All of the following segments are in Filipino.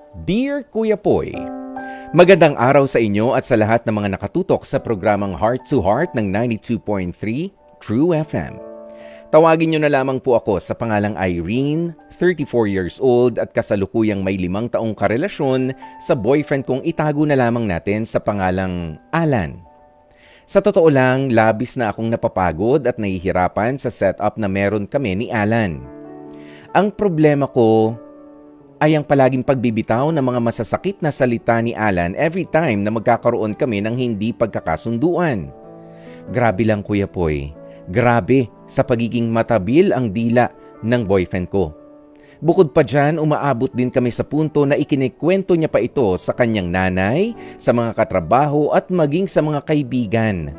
Dear Kuya Poy, magandang araw sa inyo at sa lahat ng mga nakatutok sa programang Heart to Heart ng 92.3 True FM. Tawagin niyo na lamang po ako sa pangalang Irene, 34 years old at kasalukuyang may 5 taong karelasyon sa boyfriend kong itago na lamang natin sa pangalang Alan. Sa totoo lang, labis na akong napapagod at nahihirapan sa setup na meron kami ni Alan. Ang problema ko ay ang palaging pagbibitaw ng mga masasakit na salita ni Alan every time na magkakaroon kami ng hindi pagkakasunduan. Grabe lang Kuya Poy, grabe sa pagiging matabil ang dila ng boyfriend ko. Bukod pa dyan, umaabot din kami sa punto na ikinikwento niya pa ito sa kanyang nanay, sa mga katrabaho at maging sa mga kaibigan.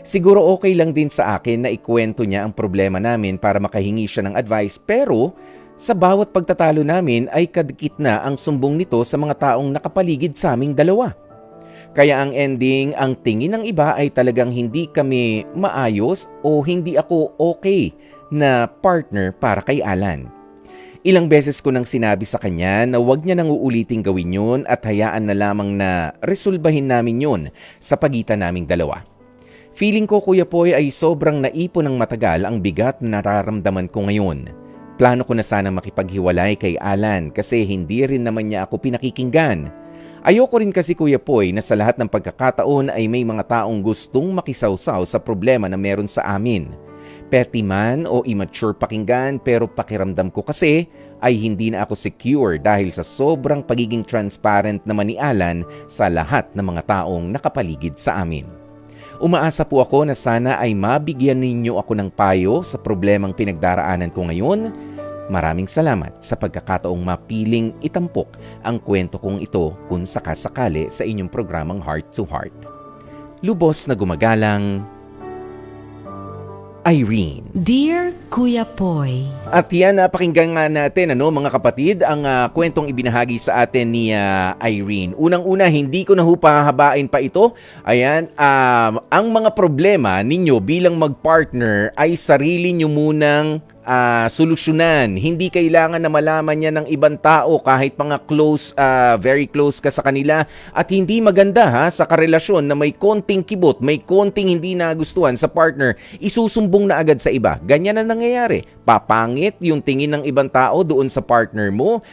Siguro okay lang din sa akin na ikwento niya ang problema namin para makahingi siya ng advice, pero sa bawat pagtatalo namin ay kadikit na ang sumbong nito sa mga taong nakapaligid sa aming dalawa. Kaya ang ending, ang tingin ng iba ay talagang hindi kami maayos o hindi ako okay na partner para kay Alan. Ilang beses ko nang sinabi sa kanya na huwag niya nang uuliting gawin yun at hayaan na lamang na resolbahin namin yun sa pagitan naming dalawa. Feeling ko Kuya Poy ay sobrang naipon ng matagal ang bigat na nararamdaman ko ngayon. Plano ko na sanang makipaghiwalay kay Alan kasi hindi rin naman niya ako pinakikinggan. Ayoko rin kasi Kuya Poy na sa lahat ng pagkakataon ay may mga taong gustong makisawsaw sa problema na meron sa amin. Petty man o immature pakinggan pero pakiramdam ko kasi ay hindi na ako secure dahil sa sobrang pagiging transparent naman ni Alan sa lahat ng mga taong nakapaligid sa amin. Umaasa po ako na sana ay mabigyan ninyo ako ng payo sa problemang pinagdaraanan ko ngayon. Maraming salamat sa pagkakataong mapiling itampok ang kwento kong ito kung sakasakali sa inyong programang Heart to Heart. Lubos na gumagalang, Irene. Dear Kuya Poy, At yan, pakinggan nga natin mga kapatid, ang kwentong ibinahagi sa atin ni Irene. Unang-una, hindi ko na pahabain pa ito. Ayan, ang mga problema ninyo bilang mag-partner ay sarili nyo munang solusyonan. Hindi kailangan na malaman niya ng ibang tao kahit mga close, very close ka sa kanila. At hindi maganda sa karelasyon na may konting kibot, may konting hindi nagustuhan sa partner, isusumbong na agad sa iba. Ganyan na nangyayari. Papangit yung tingin ng ibang tao doon sa partner mo.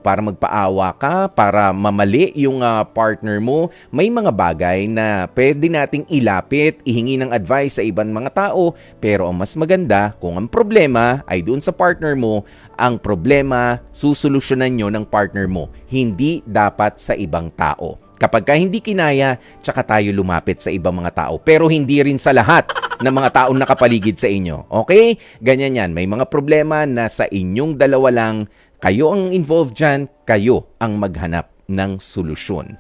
Para magpaawa ka, para mamali yung partner mo. May mga bagay na pwede nating ilapit, ihingi ng advice sa ibang mga tao. Pero ang mas maganda, kung ang problema ay doon sa partner mo, ang problema susolusyonan nyo ng partner mo. Hindi dapat sa ibang tao. Kapag hindi kinaya, tsaka tayo lumapit sa ibang mga tao. Pero hindi rin sa lahat ng mga taong nakapaligid sa inyo. Okay? Ganyan yan. May mga problema na sa inyong dalawa lang, kayo ang involved dyan, kayo ang maghanap ng solusyon.